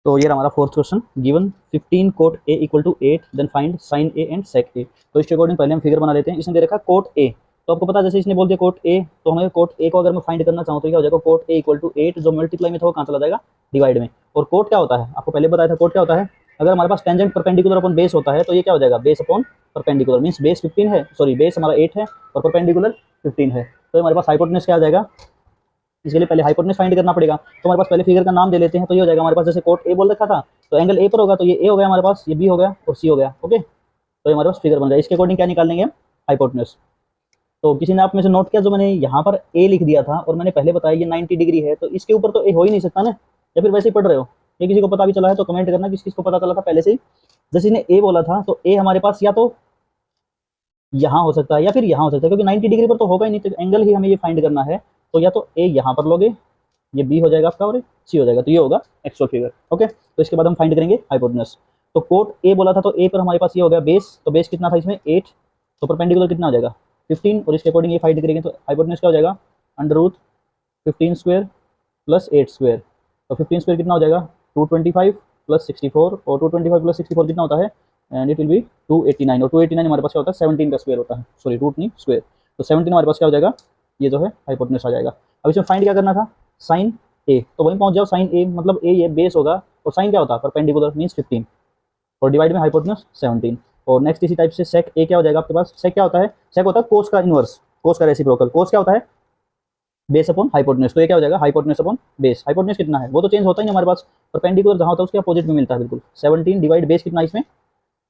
तो ये रहा हमारा fourth question. Given 15 cot A equal to 8 then find sin A and sec A. तो इसके अकॉर्डिंग पहले हम फिगर बना लेते हैं। इसने दे रखा कोट ए, तो आपको पता है जैसे इसने बोल दिया कोट ए, तो हमें कोट ए को अगर मैं फाइंड करना चाहूँ तो क्या हो जाएगा, कोट ए इक्वल टू 8 जो मल्टीप्लाई में था वो कहाँ चला जाएगा, डिवाइड में। और कोट क्या होता है, आपको पहले बताया था कोट क्या होता है, अगर हमारे पास टेंजेंट परपेंडिकुलर अपॉन बेस होता है तो ये क्या हो जाएगा, base upon perpendicular. Means base 15 है, सॉरी बेस हमारा 8 है और परपेंडिकुलर 15 है, तो हमारे पास हाइपोटेन्यूज क्या आ जाएगा, इसके लिए पहले हाइपोटेन्यूज फाइंड करना पड़ेगा। तो हमारे पास पहले फिगर का नाम दे लेते हैं, तो ये हो जाएगा हमारे पास, जैसे कोट ए बोल रखा था तो एंगल ए पर होगा, तो ये ए हो गया हमारे पास, ये बी हो गया और सी हो गया। ओके, तो ये हमारे पास फिगर बन गया। इसके अकॉर्डिंग क्या निकाल लेंगे हम, हाइपोटेन्यूज। तो किसी ने आप में से नोट किया, जो मैंने यहाँ पर ए लिख दिया था और मैंने पहले बताया ये 90 डिग्री है, तो इसके ऊपर तो ए हो ही नहीं सकता ना, या फिर वैसे ही पढ़ रहे हो, ये किसी को पता भी चला है तो कमेंट करना किस किस को पता चला था पहले से ही। जैसे इसने ए बोला था तो ए हमारे पास या तो यहाँ हो सकता है या फिर यहाँ हो सकता है, क्योंकि 90 डिग्री पर तो होगा ही नहीं, तो एंगल ही हमें ये फाइंड करना है। तो या तो ए यहाँ पर लोगे, ये बी हो जाएगा आपका और सी हो जाएगा, तो ये होगा एक्चुअल फिगर। ओके, तो इसके बाद हम फाइंड करेंगे हाइपोटेन्यूज। तो कोट ए बोला था तो ए पर हमारे पास ये हो गया बेस, तो बेस कितना था इसमें 8, तो परपेंडिकुलर कितना हो जाएगा 15, और इसके अकॉर्डिंग ये फाइंड करेंगे तो हाइपोटेन्यूज क्या हो जाएगा, under root 15 square plus 8 square. तो 15 स्क्वायर कितना हो जाएगा 225 प्लस 64, और 225 प्लस 64 कितना होता है, एंड इट विल बी 289, और 289 हमारे पास क्या होता है 17 का स्क्वायर होता है, सॉरी रूट नहीं स्क्वायर, तो 17 हमारे पास क्या हो जाएगा, ये जो है हाइपोटेन्यूज आ जाएगा। अब इसमें फाइंड क्या करना था, साइन ए, तो वहीं पहुंच जाओ, साइन ए मतलब ए ये बेस होगा, और साइन क्या होता है परपेंडिकुलर मीन्स 15, और डिवाइड में हाइपोटेन्यूज 17। और नेक्स्ट इसी टाइप से सेक ए क्या हो जाएगा आपके पास, सेक क्या होता है, सेक होता है कोस का इनवर्स, कोस का रेसिप्रोकल। कोस क्या होता है, बेस अपॉन हाइपोटेन्यूज, तो ये क्या हो जाएगा हाइपोटेन्यूज अपॉन बेस। हाइपोटेन्यूज कितना है वो तो चेंज होता ही नहीं हमारे पास, परपेंडिकुलर जहाँ होता है उसके अपोजिट में मिलता है बिल्कुल। 17 डिवाइड बेस कितना इसमें,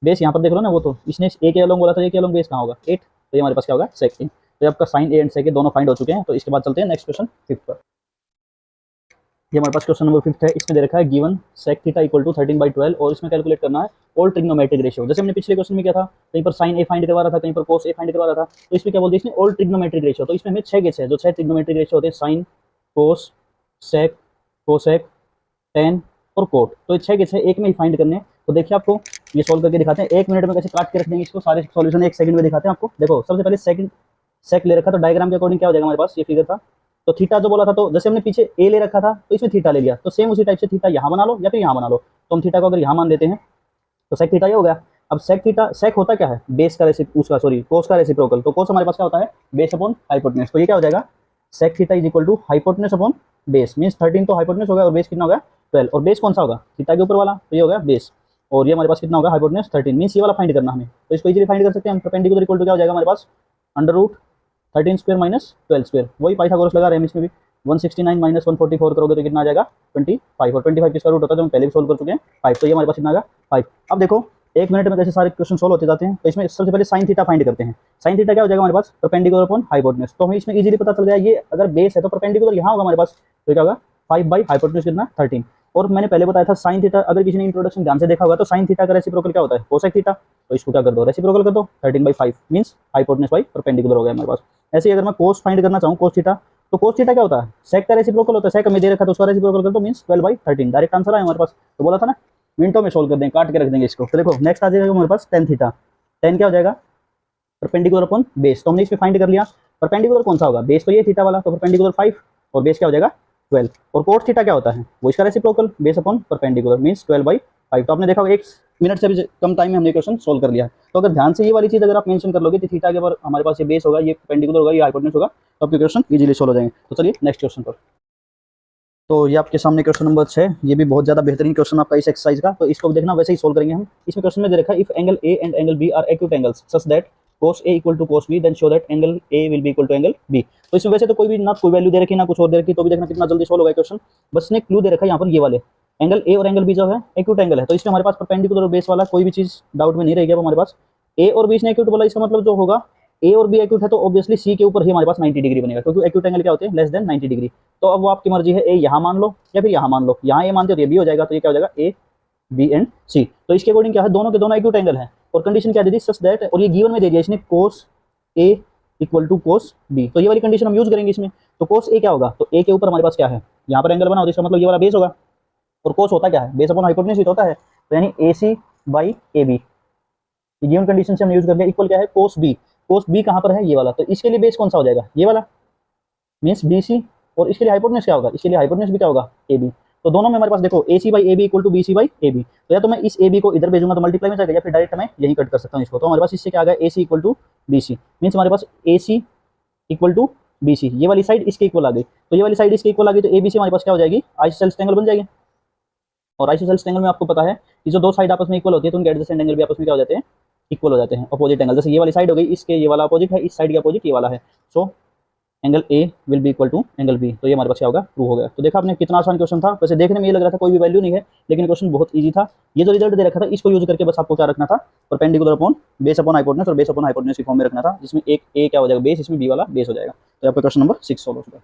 बेस यहाँ पर देख लो ना, वो तो इसने ए के अलोंग बोला था, ए के अलोंग बेस कहाँ होगा 8, तो ये हमारे पास क्या होगा सेक ए। तो आपका साइन ए एंड सेक ए दोनों फाइंड हो चुके हैं। तो इसके बाद चलते हैं नेक्स्ट क्वेश्चन 5 पर। ये हमारे पास क्वेश्चन नंबर 5 है। इसमें दे रखा है given sec theta equal to 13/12, और इसमें कैलकुलेट करना है ऑल ट्रिग्नोमेट्रिक रेशियो। जैसे हमने पिछले क्वेश्चन में किया था, कहीं पर साइन ए फाइंड करवा रहा था, कहीं पर कोस ए फाइंड करवा रहा था, तो इसमें क्या बोल दिया इसने ऑल ट्रिग्नोमेट्रिक रेशियो। तो इसमें हमें 6 गेस है, जो 6 ट्रिग्नोमेट्रिक रेशियो होते हैं, साइन, कोस, सेक, कोसेक, टेन और कोट, तो ये 6 गेस है, एक में ही फाइंड करने हैं। तो देखिए आपको ये सोल्व करके दिखाते हैं, 1 मिनट में कैसे काट के रख देंगे इसको, सारे सॉल्यूशन 1 सेकंड में दिखाते हैं आपको। देखो सबसे पहले सेकंड सेक ले रखा, तो डायग्राम के अकॉर्डिंग क्या हो जाएगा हमारे पास, ये फिगर था, तो थीटा जो बोला था, तो जैसे हमने पीछे ए ले रखा था तो इसमें थीटा ले लिया, तो सेम उसी टाइप से थीटा यहाँ बना लो या फिर यहाँ बना लो। तो हम थीटा को अगर यहाँ मान देते हैं तो सेक थीटा ये हो गया। अब सेक थीटा, सेक होता क्या है, बेस का उसका सॉरी कोस का रेसिप्रोकल, तो कोस हमारे पास क्या होता है बेस अपॉन हाइपोटेन्यूज, तो ये क्या हो जाएगा sec theta is equal to hypotenuse upon base, means 13 तो हाइपोटेन्यूज होगा और बेस कितना होगा 12, और बेस कौन सा होगा थीटा के ऊपर वाला, तो ये होगा बेस, और ये हमारे पास कितना होगा हाइपोटेन्यूज 13, मीन्स ये वाला फाइंड करना हमें। तो इसको इजीली फाइंड कर सकते हैं हम, परपेंडिकुलर इक्वल टू क्या हो जाएगा हमारे पास, under root 13 square minus 12 square, वही पाइथागोरस लगा रहे हैं इसमें भी, 169 माइनस 144 करोगे तो कितना आ जाएगा 25, और 25 किसका रूट होता है जो हम पहले भी सोल्व कर चुके हैं 5, तो ये हमारे पास कितना आ गया 5। अब देखो 1 मिनट में कैसे सारे क्वेश्चन सोल्व होते जाते हैं, तो इसमें सबसे पहले साइन थीटा फाइंड करते हैं। साइन थीटा क्या हो जाएगा हमारे पास परपेंडिकुलर अपॉन हाइपोटेन्यूज, तो हमें इसमें इजीली पता चल गया, ये अगर बेस है तो परपेंडिकुलर यहाँ होगा हमारे पास, तो क्या होगा 5 बाई हाइपोटेन्यूज कितना 13। और मैंने पहले बताया था साइन थीटा, अगर किसी ने इंट्रोडक्शन ध्यान से देखा होगा तो साइन थीटा का रेसिप्रोकल क्या होता है कोसेक थीटा, तो इसको क्या कर दो रेसिप्रोकल कर दो, 13/5 मीन्स हाइपोटेन्यूज बाई परपेंडिकुलर हो गया हमारे पास। ऐसे ही अगर मैं कोस फाइंड करना चाहूँ कोस थीटा, तो कोस थीटा क्या होता है सेक का रेसिप्रोकल होता है, सेक हमें दे रखा तो उसका रेसिप्रोकल कर दो मीन्स 12/13, डायरेक्ट आंसर है हमारे पास। तो बोला था ना मिनटों में सोल्व कर देंगे, काट के रख देंगे इसको। तो देखो नेक्स्ट आ जाएगा हमारे पास टेन थीटा, टेन क्या हो जाएगा परपेंडिकुलर अपॉन बेस, तो हमने इसमें फाइंड कर लिया परपेंडिकुलर कौन सा होगा, बेस तो ये थीटा वाला, तो परपेंडिकुलर 5 और बेस क्या हो जाएगा 12, और कोट थीटा क्या होता है वो इसका reciprocal base upon perpendicular means 12/5। तो आपने देखा 1 मिनट से भी कम टाइम में हमने क्वेश्चन सोल्व कर लिया है। तो अगर ध्यान से ये वाली चीज अगर आप मेंशन कर लोगे तो थीटा के ऊपर हमारे पास ये बेस होगा, ये परपेंडिकुलर होगा, ये हाइपोटेन्यूज होगा, तो आपके क्वेश्चन इजीली सोल्व हो जाएंगे। तो चलिए नेक्स्ट क्वेश्चन पर। तो ये आपके सामने क्वेश्चन नंबर 6, ये भी बहुत ज्यादा बेहतरीन क्वेश्चन आपका इस एक्सरसाइज का, तो इसको देखना वैसे ही सोल्व करेंगे हम। इसमें क्वेश्चन में दे रखा है if angle A and angle B are acute angles such that cos A equal to cos B then show that angle A will be equal to angle B। तो इसमें वैसे तो कोई भी ना कोई वैल्यू दे रखी ना कुछ और दे रखी, तो भी देखना कितना जल्दी सोल्व होगा क्वेश्चन। बस ने क्लू दे रखा है यहाँ पर, ये वाले एंगल A और एंगल B जो है एक्यूट एंगल है, तो इसमें हमारे पास परपेंडिकुलर और बेस वाला कोई भी चीज डाउट में नहीं रहेगी। अब हमारे पास A और B ने एक्यूट बोला, इसका मतलब जो होगा A और B एक्यूट है तो ऑब्वियसली C के ऊपर ही हमारे पास 90 डिग्री बनेगा, क्योंकि एक्यूट एंगल क्या होते हैं लेस देन 90 डिग्री। तो अब वो आपकी मर्जी है, A यहाँ मान लो या फिर यहाँ मान लो, यहाँ A मानते हो तो ये B हो जाएगा, तो ये क्या हो जाएगा A B एंड C। तो इसके अकॉर्डिंग क्या है दोनों के दोनों एक्यूट एंगल है, और कंडीशन क्या दे दी सच दैट, और ये गिवन में दे दिया इसने cos A equal to cos B, तो ये वाली कंडीशन हम यूज करेंगे इसमें। तो cos A क्या होगा, तो A के ऊपर हमारे पास क्या है यहाँ पर एंगल बना हो, इसका मतलब ये वाला बेस होगा, और cos होता क्या है बेस अपॉन हाइपोटेन्यूज होता है, तो यानी AC by AB, given condition से हम यूज कर लिया। इक्वल क्या है cos B, cos B कहाँ पर है ये वाला, तो इसके लिए बेस कौन सा हो जाएगा ये वाला मीन्स BC, और इसके लिए हाइपोटेन्यूज क्या होगा, इसके लिए हाइपोटेन्यूज भी क्या होगा AB। तो दोनों में हमारे पास देखो AC by AB equal to BC by AB, तो या तो मैं इस AB को इधर भेजूंगा तो मल्टीप्लाई में जाएगा, या फिर डायरेक्ट मैं यही कट कर सकता हूँ इसको। तो हमारे पास इससे क्या आ गया AC equal to BC, means हमारे पास AC इक्वल टू BC, ये वाली साइड इसके इक्वल आ गई, तो ये वाली साइड इसके इक्वल आ गई, तो ABC हमारे पास क्या हो जाएगी, आइसोसेलेस ट्रायंगल बन जाएगी। और आइसोसेलेस ट्रायंगल में आपको पता है कि जो दो साइड आपस में इक्वल होती है तो उनके एडजेसेंट एंगल भी आपस में क्या हो जाते हैं, इक्वल हो जाते हैं, अपोजिट एंगल। जैसे ये वाली साइड हो गई, इसके ये वाला अपोजिट है, इस साइड के अपोजिट ये वाला है, so angle A will be equal to angle B. तो ये हमारे पास क्या होगा, ट्रू हो गया। तो देखा आपने कितना आसान क्वेश्चन था, वैसे देखने में ये लग रहा था कोई भी वैल्यू नहीं है, लेकिन क्वेश्चन बहुत इजी था। ये जो रिजल्ट दे रखा था इसको यूज करके बस आपको क्या रखना था, perpendicular upon base upon hypotenuse और बेस अपॉन हाइपोटेनस की फॉर्म में रखना था, जिसमें एक ए क्या हो जाएगा बेस, इसमें बी वाला बेस हो जाएगा। तो आपका क्वेश्चन नंबर 6 सॉल्व हो चुका है।